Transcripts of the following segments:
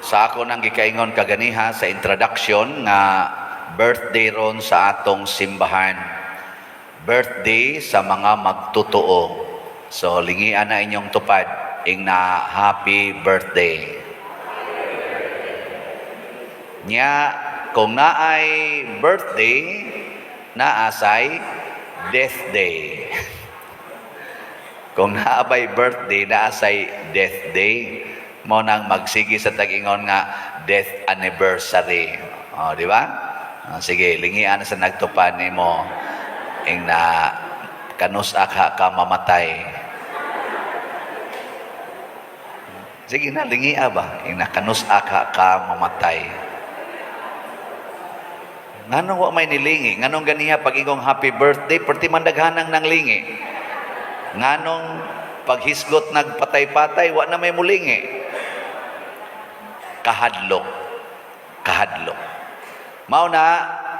Sa ako nang gikaingon kaganiha sa introduction nga birthday ron sa atong simbahan. Birthday sa mga magtotoo. So lingian na inyong tupad ing na happy birthday. Nya kung naay birthday, naasay death day. Kung naabay birthday, naasay death day. Mo nang magsigi sa tag-ingon nga death anniversary. O, di ba? Sige, lingian sa nagtupad nimo ing na kanusa ka mamatay. Sige na, lingia ba? Ing na kanusa ka mamatay. Nganong wa may nilingi? Nganong ganiha pag ingong happy birthday, perti mandaghanang nang lingi. Nganong paghisgot nagpatay-patay, wa na may mulingi. Kahadlok. Mao na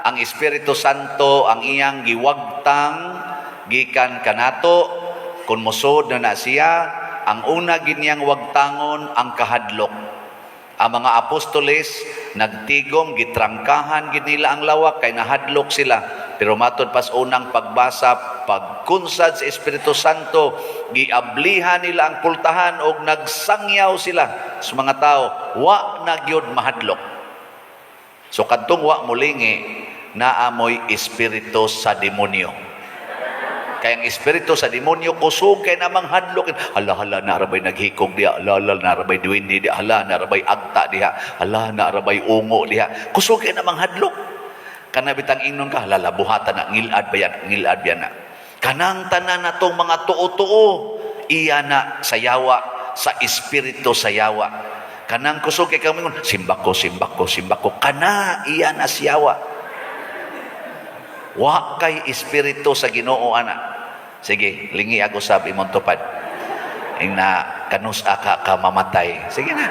ang Espiritu Santo ang iyang giwagtang gikan kanato kun mosud na siya. Ang una ginyang wagtangon ang kahadlok. Ang mga apostoles nagtigom, gitrangkahan gid nila ang lawak kay nahadlok sila. Pero matod pas unang pagbasa, pagkunsad sa Espiritu Santo, giablihan nila ang pultahan og nagsangyaw sila sa mga tao. Wa na gyud mahadlok. So kadtong wa mulingi, naamoy espiritu sa demonyo. Kaya ang espiritu sa demonyo kusog kay namang hadlok. Hala narabay naghikog diha, hala narabay duwindi diha, hala narabay agta diha, hala narabay ungo diha. Kusog kay namang hadlok. Kana bitang ingnon ka, hala buhatan na ngilad ba yan na. Kanang tanan natong mga tuo-tuo, iya na sayawa sa espiritu sayawa. Kanang kusog kay kami ngon, simbako. Kana iya na siyawa. Wa kay espiritu sa Ginoo ana. Sige, lingi ako sa imong tupad. Ing na kanusa ka mamatay. Sige na.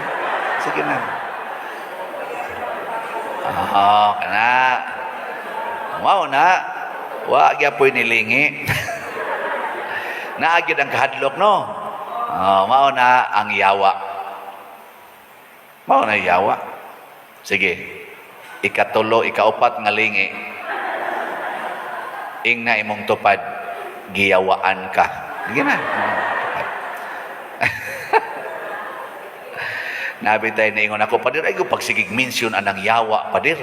Kana. Mao na. Wa gyapon nilingi. Naagid ang kahadlok no. Mao na ang yawa. Sige. Ikatulo, ikaupat nga lingi. Ing na imong tupad, giyawaan ka. Sige na. Nabitay na ingon ako, padir, ay ko pagsigig mensyon anang yawa, padir.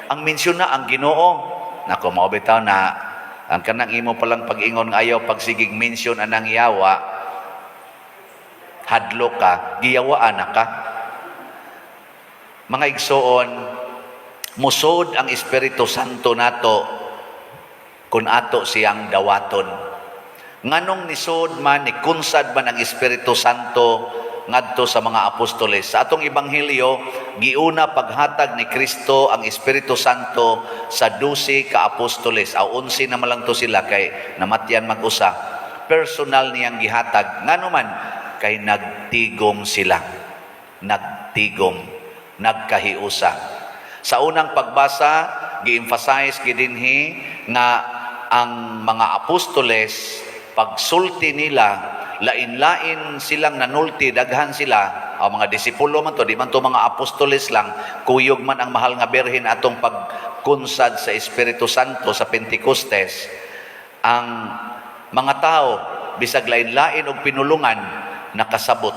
Ang mensyon na, ang Ginoo. Nako, maubitaw na, ang kanang imo palang pag-ingon ayaw, pagsigig mensyon anang yawa, hadlo ka, giyawaan na ka. Mga igsoon, musod ang Espiritu Santo nato, kung ato siyang dawaton. Nganong nisod man, nikunsad man ang Espiritu Santo ngadto sa mga apostoles. Sa atong ebanghelyo, giuna paghatag ni Kristo ang Espiritu Santo sa 12 ka apostoles. 11 na malang to sila kay namatyan mag-usa. Personal niyang gihatag. Ngano man, kay nagtigom sila. Nagkahiusa. Sa unang pagbasa, gi-emphasize gidinhi nga ang mga apostoles, pagsulti nila, lain-lain silang nanulti, daghan sila. Ang mga disipulo man to, di man to mga apostoles lang, kuyog man ang mahal nga berhen atong pagkunsad sa Espiritu Santo sa Pentecostes. Ang mga tao, bisag lain-lain og pinulungan, nakasabot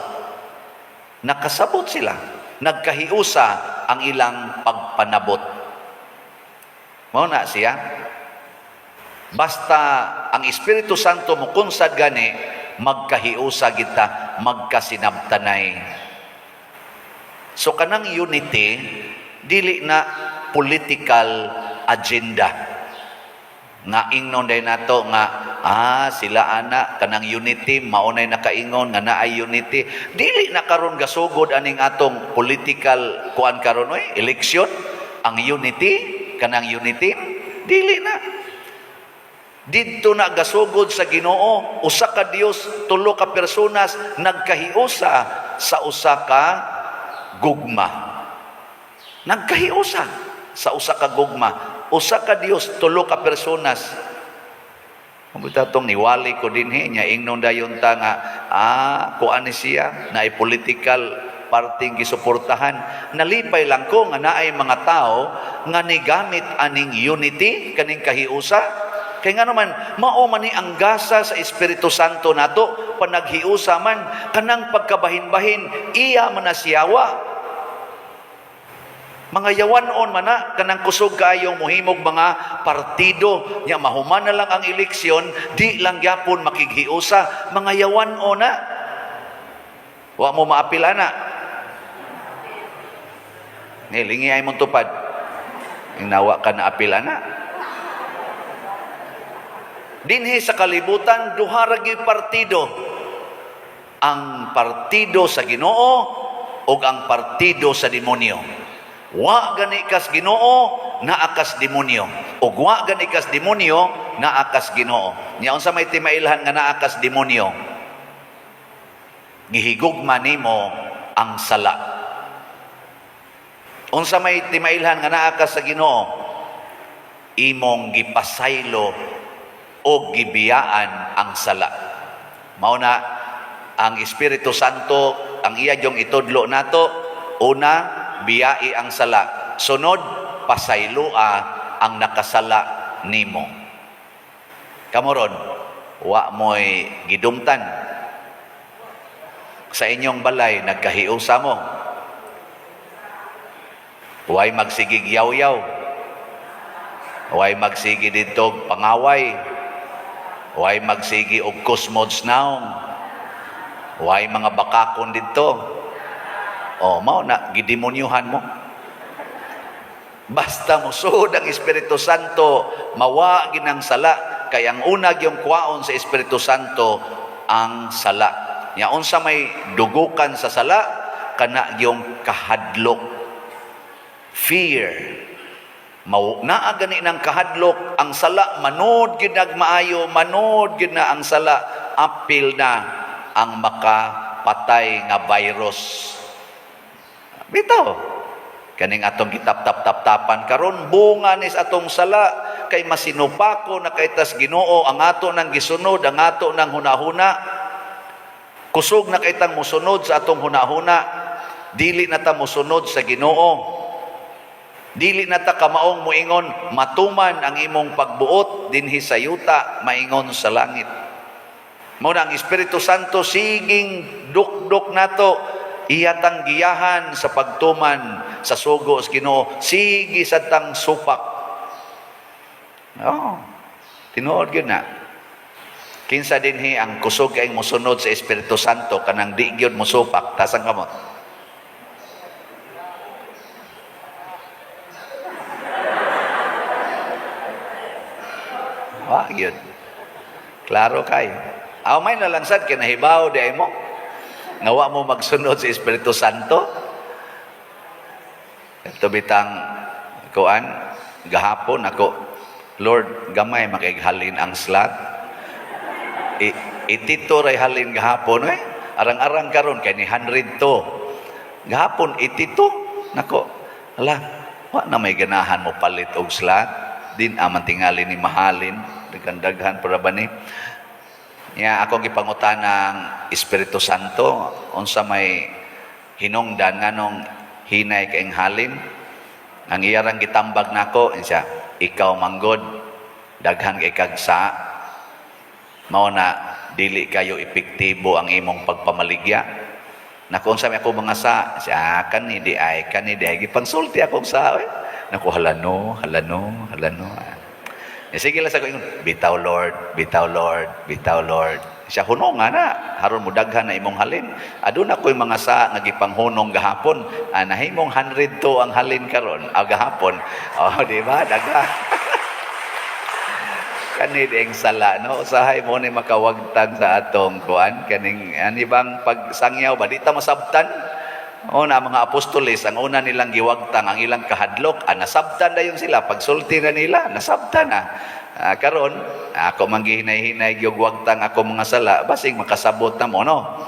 sila. Nagkahiusa ang ilang pagpanabot. Mao na siya. Basta ang Espiritu Santo mo kunsad gani, magkahiusa kita, magkasinabtanay. So kanang unity, dili na political agenda. Nga ingnon day nato nga, sila ana, kanang unity, maunay nakaingon nga naay unity. Dili na karon gasugod aning atong political kuan karon eleksyon, ang unity, kanang unity, dili na. Didto na gasugod sa Ginoo, usa ka Dios, tulo ka personas nagkahiusa sa usa ka gugma. Nagkahiusa sa usa ka gugma. Usa ka Dios, tulo ka personas. Mabutatong niwali ko din nya ingnon dayon ta nga kuan ni siya na political parting gisuportahan. Nalipay lang ko nga naay mga tao nga nigamit aning unity kaning kahiusa. Kay nga naman, mao man ni ang gasa sa Espiritu Santo nato, panaghiusa man, kanang pagkabahin-bahin, iya man na siyawa. Mga yawanon man na, kanang kusog kayong muhimog mga partido, nya mahuman na lang ang eleksyon, di lang yapon makighiusa, mga yawanon na. Wa mo maapila na. Nilingi ay mong tupad. Inawa ka na apila na. Dinhi sa kalibutan, duha ra gyud partido. Ang partido sa Ginoo o ang partido sa demonyo. Wa gani kas Ginoo, naa kas demonyo. O wa gani kas demonyo, naa kas Ginoo. Nya unsa may timailhan nga naa kas demonyo? Gihigugma nimo ang sala. Unsa may timailhan nga naa kas sa Ginoo? Imong gipasaylo o gibiyaan ang sala. Mao na ang Espiritu Santo, ang iya jong itudlo nato, una, biyai ang sala. Sunod, pasaylua ang nakasala nimo. Kamoron, wa mo'y gidumtan. Sa inyong balay, nagkahiusa mo. Huwag magsigig yaw-yaw. Huwag magsigi dito pangaway. Huwag magsigi og kusmods naong. Huwag mga bakakon dito. O, mao na, gidemonyuhan mo. Basta musud ang Espiritu Santo, mawa ginang sala. Kaya ang unag yung kwaon sa Espiritu Santo, ang sala. Nya unsa may dugukan sa sala, kana yung kahadlok. Fear. Naa gani ng kahadlok, ang sala, manood gid maayo, manood gid na ang sala, apil na ang makapatay nga virus. Bitaw, kaning atong kitap-tap-tap-tapan karon bunga nis atong sala, kay masinupako na kay tas Ginoo ang ato nang gisunod, ang ato nang hunahuna. Kusog na kay tang musunod sa atong hunahuna, dili na ta musunod sa Ginoo. Dili na ta kamaong muingon, matuman ang imong pagbuot dinhi sa yuta, maingon sa langit. Mao na ang Espiritu Santo siging dukdok nato, iyatang giyahan sa pagtuman sa sugo sa Ginoo, sige sa tang supak. Tinuod gyud na. Kinsa dinhi ang kusog kay mosunod sa Espiritu Santo kanang di gyud mosupak, tasang kamot. Yun. Klaro kayo. May nalangsad kinahibaw di ay mo. Ngawa mo magsunod sa Espiritu Santo. Ito bitang kuan, gahapon ako, Lord, gamay makighalin ang slot. Itito ray halin gahapon arang-arang karon kay ni 100 to. Gahapon itito nako. Ala, wa na may ganahan mo palit og slot. Din aman tingali ni mahalin daghan para ba ni akong gipangutan ng Espiritu Santo unsa may hinungdan nganong hinay kaing halin ang iyarang gitambag nako insya ikaw manggod daghan kay kagsa mao na dili kayo epektibo ang imong pagpamaligya nako unsa may ako mga sa kanidi ay gipansulti akong sa nako halano sige lang sa ko, bitaw Lord, bitaw Lord, bitaw Lord. Siya hunongan na, haron mo daghan na imong halin. Aduna ko'y mga sa nagipanghunong gahapon, nahimong 100 to ang halin karon gahapon. Di ba? Daghan. Kanid ang sala, no? Usahay mo ni makawagtan sa atong kuan, kaning, bang pagsangyaw ba? Di ta masabtan? Na mga apostoles, ang una nilang giwagtang, ang ilang kahadlok, nasabtan na yung sila. Pagsulti na nila, nasabtan na. Karon, ako manggihinay-hinay giwagtang ako mga sala, basig makasabot na mo, no?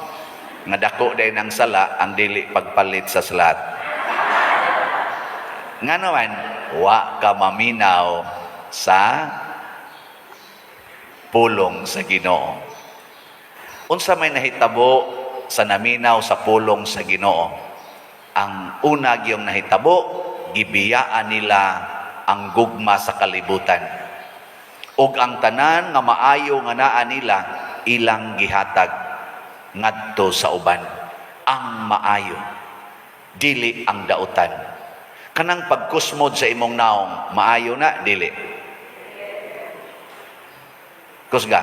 Nga dako day ng sala, ang dili pagpalit sa salat. Nga naman, wa ka maminaw sa pulong sa Ginoo. Unsa may nahitabo sa naminaw sa pulong sa Ginoo? ang una gyung nahitabo, gibiyaan nila ang gugma sa kalibutan. Ug ang tanan nga maayo nga naa nila, ilang gihatag ngadto sa uban. Ang maayo, dili ang dautan. Kanang pagkusmod sa imong naong, maayo na, dili. Kusga?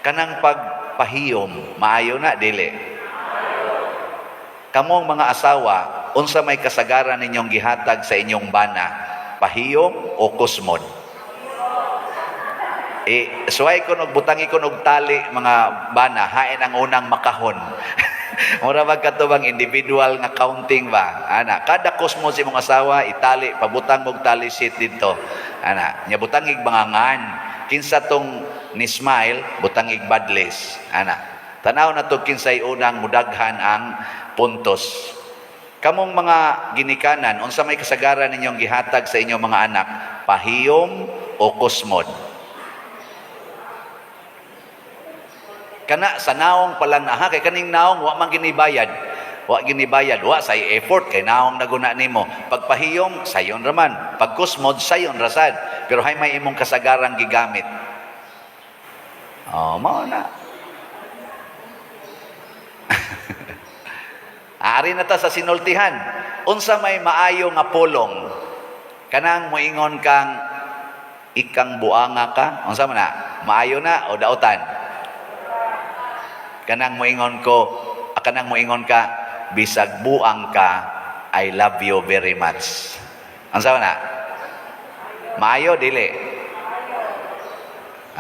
Kanang pagpahiyom, maayo na, dili. Kamong mga asawa, unsa may kasagaran ninyong gihatag sa inyong bana, pahiyom o kusmod? Suway ko butangi ko tali mga bana, hain ang unang makahon. Mura magkatubang individual nga counting ba? Ana, kada kusmod sa imong asawa, itali, pabutang mong tali sheet dito. Ana, nya butangig bangangan. Kinsa tong ni smile, butangig badless. Ana, tanaw na to kinsay unang mudaghan ang puntos. Kamong mga ginikanan, unsa may kasagaran ninyong gihatag sa inyong mga anak, pahiyom o kusmod? Kana sa naong palang naha, kay kaning naong wa man ginibayad. Wa say effort kay naong naguna nimo. Pagpahiyom sayon raman, pagkusmod sayon rasad. Pero hay may imong kasagarang gigamit. Oh, mao na. Ari na ta sa sinultihan. Unsa may maayo nga pulong? Kanang moingon kang ikang buanga ka, unsa man na? Maayo na o dautan? Kanang moingon ka, bisag buang ka, I love you very much. Unsa man na? Maayo, dili?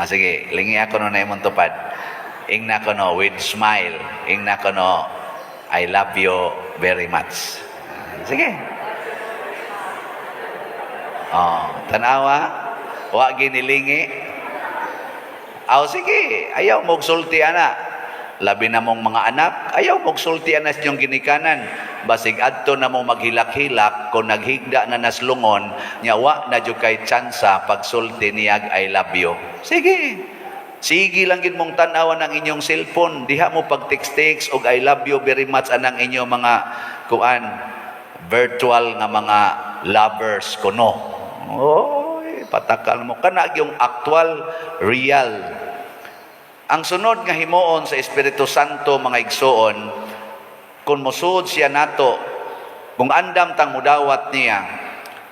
Sige, lingi ako no na imong tupad. Ingna ko no, with smile. Ingna ko no, I love you very much. Sige. Tanawa, wa ginilingi. Sige, ayaw mong sulti ana. Labi na mong mga anak, ayaw mong sultian na siyong ginikanan. Basig adto na mong maghilak-hilak, kung naghigda na naslungon, nyawa na dyo kay tsansa pagsulti niyag I love you. Sige. Sige lang gid mong tanawan ang inyong cellphone. Diha mo pag-text-text og I love you very much anang inyong mga virtual nga mga lovers kuno. Patakal mo. Kana yung actual, real. Ang sunod nga himuon sa Espiritu Santo, mga igsoon, kung musud siya nato, kung andam tang mudawat niya,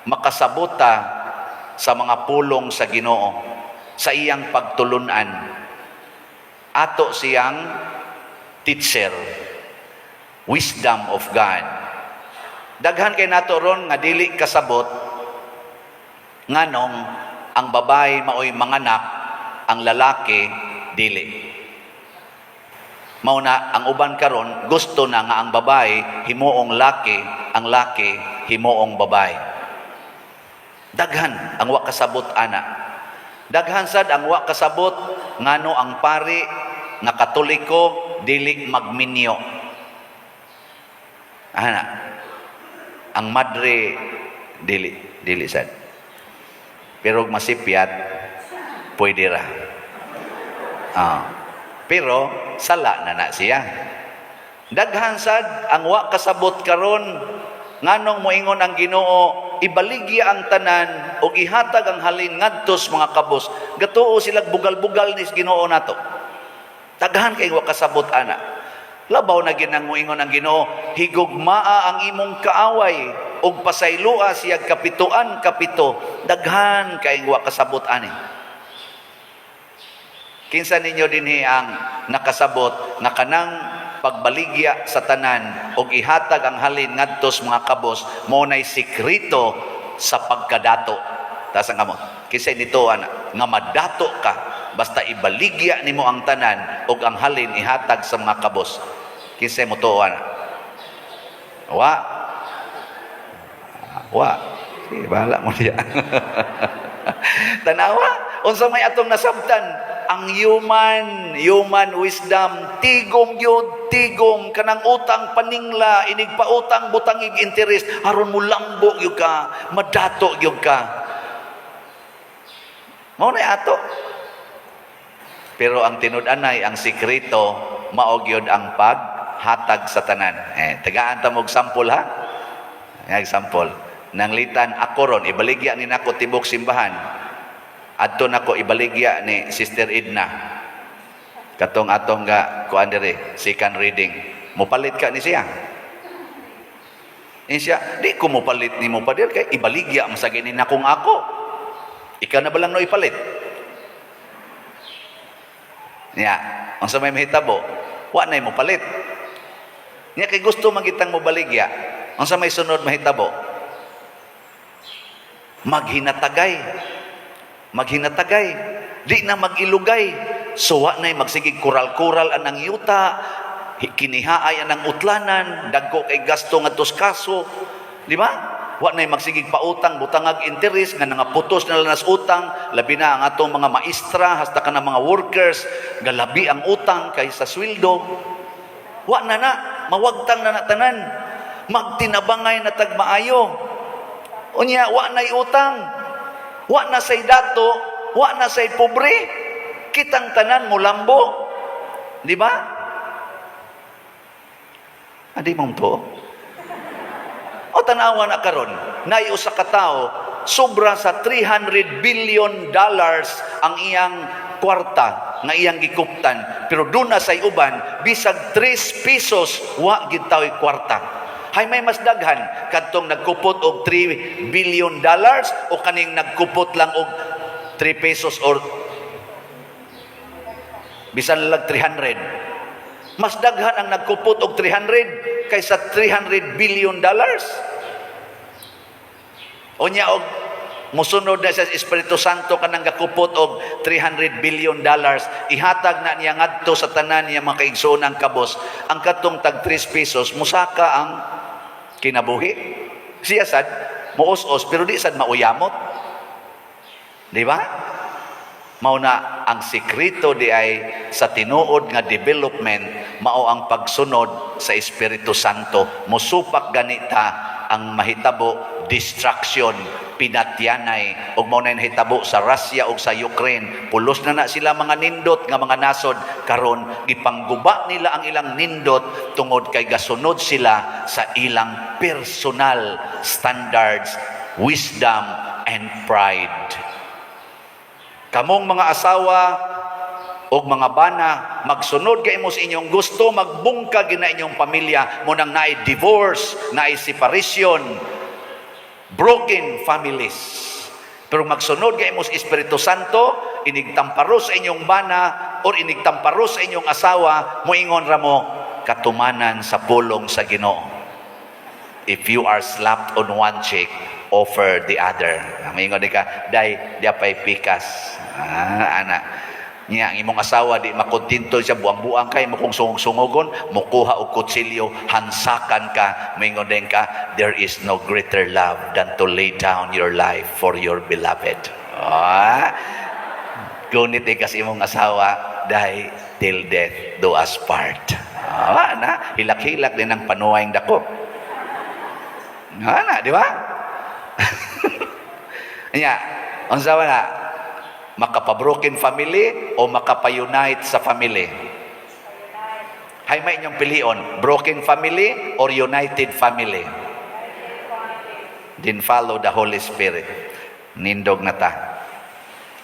makasabuta sa mga pulong sa Ginoo, sa iyang pagtulunan, ato siyang teacher, wisdom of God. Daghan kay nato ron nga dili kasabot, nganong ang babae maoy manganak, ang lalaki dili. Mauna ang uban karon gusto na nga ang babae himuong laki, ang laki himuong babae. Daghan ang wa kasabot ana. Daghan sad ang wa kasabot ngano ang pari nga Katoliko dili magminyo. Ana. Ang madre dili sad. Pero masipyat pwede ra. Pero sala na siya. Daghan sad ang wa kasabot karon nganong moingon ang Ginoo ibaligya ang tanan o ihatag ang halin ngadtos mga kabos. Gatuo sila bugal-bugal ni Ginoo nato. Daghan kay wa kasabot ana. Labaw na ginang moingon ang Ginoo, higugmaa ang imong kaaway ug pasaylua siya kapituan kapito. Daghan kay wa kasabot ani. Kinsa ninyo dinhi ang nakasabot nga kanang pagbaligya sa tanan o ihatag ang halin ngadtos mga kabos mo nay sikreto sa pagkadato. Tas ang amo, kinsa nito nga madato ka basta ibaligya nimo ang tanan o ang halin ihatag sa mga kabos. Kinsa mo to Wa. Sige, bahala mo diya. Tanawa, unsa may atong nasabtan? Ang human wisdom, tigom kanang utang paningla, inig pa utang butangig interest, aron mo lambo yun ka, madato yun ka. Mao na ato. Pero ang tinud-anay, ang sikreto, maog yun ang hatag sa tanan. Tagaan ta mog sample ha. Example. Nanglitan ako ron, ibaligya ni nako tibok simbahan. Adto nako ibaligya ni Sister Edna. Katong atong ga kuan diri, second reading. Mupalit ka ni siya. Siya, di ko mupalit ni mo pa dir kay ibaligya man sa gini nakong ako. Ikaw na ba lang no ipalit? Nya, ang sa may mahitabo, wa na mo palit. Nya kay gusto magitang mo baligya, ang sa may sunod mahitabo, maghinatagay. Maghinatagay. Di na magilugay. So wa na magsigig kural-kural anang yuta, kinihaay anang utlanan, dagko kay gasto ngadtos kaso. Di ba? Wa na magsigig pautang, butangag interes, nga nangaputos na lanas utang, labi na ang atong mga maestra, hasta ka na mga workers, galabi ang utang kaysa sweldo. Wa na mawagtang na tanan. Magtinabangay na tagmaayo. Unya, wa na'y utang. Wa na say dato, wa na say pobre. Kitang tanan mo lambo. Di ba? Adi mong to? O tanawa na karon, na'y usa ka tawo, sobra sa $300 billion ang iyang kwarta nga iyang gikuptan. Pero doon na say uban, bisag 3 pesos, wa gitaw kwarta. Hay may mas daghan kadtong nagkupot og $3 billion o kaning nagkupot lang og 3 pesos or bisan lang 300. Mas daghan ang nagkupot og 300 kaysa $300 billion. Unya og musunod na sa Espiritu Santo kanang gakupot og $300 billion, ihatag na niya ngadto sa tanan niya mga kaigsoonang kabos. Ang katong tag 3 pesos musaka ang kinabuhi. Siya sad muos-os pero di sad mauyamot. Di ba? Mao na ang sikreto di ay sa tinuod nga development, mao ang pagsunod sa Espiritu Santo. Musupak ganita ang mahitabo distraction, pinatyanay, ug mao na hitabo sa Russia ug sa Ukraine. Pulos na sila mga nindot nga mga nasod karon gipangguba nila ang ilang nindot tungod kay gasunod sila sa ilang personal standards, wisdom and pride. Kamong mga asawa o mga bana, magsunod kay mo sa inyong gusto, magbungkag na inyong pamilya, mo nang naay divorce, naay separation, broken families. Pero magsunod kay mo sa Espiritu Santo, inigtamparo sa inyong bana or inigtamparo sa inyong asawa, moingon ra mo, katumanan sa pulong sa Ginoo. If you are slapped on one cheek, offer the other. Moingon di ka, day, di apay pikas. Anak. Niya, ang imong asawa, di makontinto siya, buang-buang kay, mukong sungog-sungogon, mukuha og kutsilyo, hansakan ka, moingon din ka, there is no greater love than to lay down your life for your beloved. Gunit kasi imong asawa, dahil till death do us part. Na, hilak-hilak din ang panuwayng dako. Na, di ba? Niya, ang sawa na, makapa-broken family o makapa-unite sa family? Hay may inyong pilion, broken family or united family? Then follow the Holy Spirit. Nindog na ta.